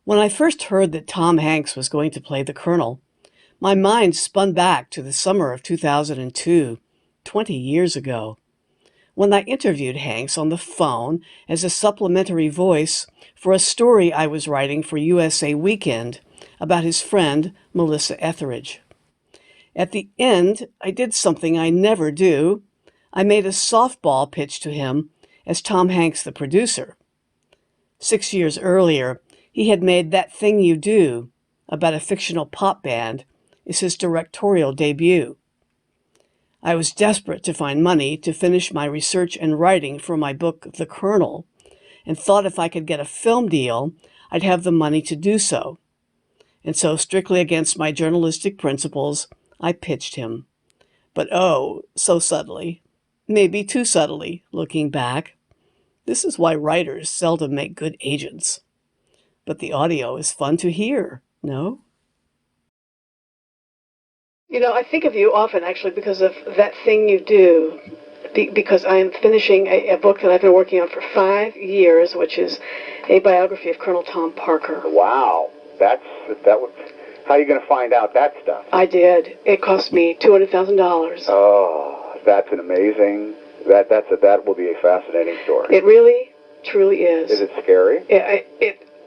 When I first heard that Tom Hanks was going to play the Colonel, my mind spun back to the summer of 2002, 20 years ago, when I interviewed Hanks on the phone as a supplementary voice for a story I was writing for USA Weekend about his friend Melissa Etheridge. At the end, I did something I never do. I made a softball pitch to him as Tom Hanks, the producer. 6 years earlier, he had made That Thing You Do, about a fictional pop band, is his directorial debut. I was desperate to find money to finish my research and writing for my book, The Colonel, and thought if I could get a film deal, I'd have the money to do so. And so, strictly against my journalistic principles, I pitched him. But oh, so subtly, maybe too subtly, looking back. This is why writers seldom make good agents. But the audio is fun to hear, no? I think of you often, actually, because of That Thing You Do, because I am finishing a book that I've been working on for 5 years, which is a biography of Colonel Tom Parker. Wow, how are you going to find out that stuff? I did. It cost me $200,000. Oh, that's an amazing. That will be a fascinating story. It really, truly is. Is it scary?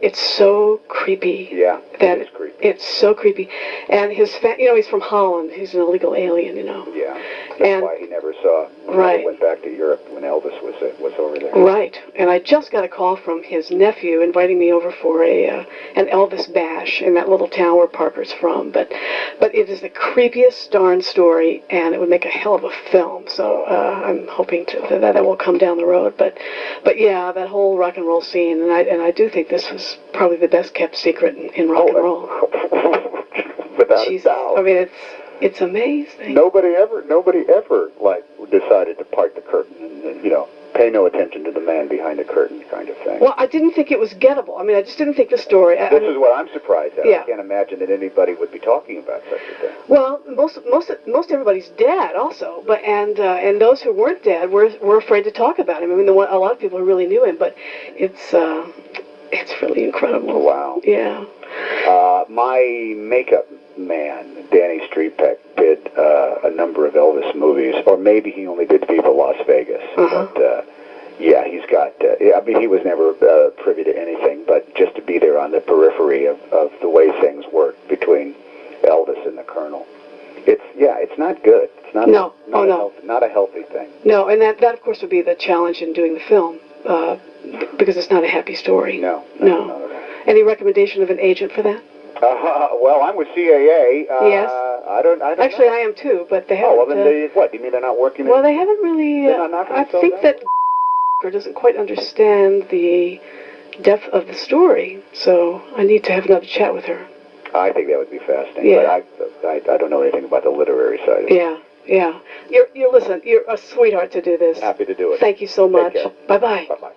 It's so creepy. Yeah, it is creepy. It's so creepy. And he's from Holland. He's an illegal alien, Yeah, that's why he never saw. Right. Went back to Europe when Elvis was over there. Right. And I just got a call from his nephew inviting me over for an Elvis bash in that little town where Parker's from. But it is the creepiest darn story, and it would make a hell of a film. So I'm hoping that will come down the road. But yeah, that whole rock and roll scene, and I do think this was probably the best kept secret in rock and roll. Without a doubt. I mean, it's amazing. Nobody ever decided to part the curtain and pay no attention to the man behind the curtain kind of thing. Well, I didn't think it was gettable. I mean, I just didn't think the story. This is what I'm surprised at. Yeah. I can't imagine that anybody would be talking about such a thing. Well, most everybody's dead also, and those who weren't dead were afraid to talk about him. I mean, a lot of people really knew him, but it's really incredible. Wow. Yeah. My makeup man, Danny Streetpeck, did a number of Elvis movies, or maybe he only did Viva Las Vegas. Uh-huh. But yeah, he's got. I mean, he was never privy to anything, but just to be there on the periphery of the way things work between Elvis and the Colonel, it's not good. It's not. Not a healthy thing. No, and that of course would be the challenge in doing the film, because it's not a happy story. No. Any recommendation of an agent for that? Well, I'm with CAA. Yes. I don't Actually, know. I am too, but they haven't. Oh, well, then what? You mean they're not working? Well, they haven't really. They're not knocking I think that doesn't quite understand the depth of the story, so I need to have another chat with her. I think that would be fascinating. Yeah. But I don't know anything about the literary side of it. Yeah. You're a sweetheart to do this. Happy to do it. Thank you so much. Take care. Bye-bye. Bye-bye.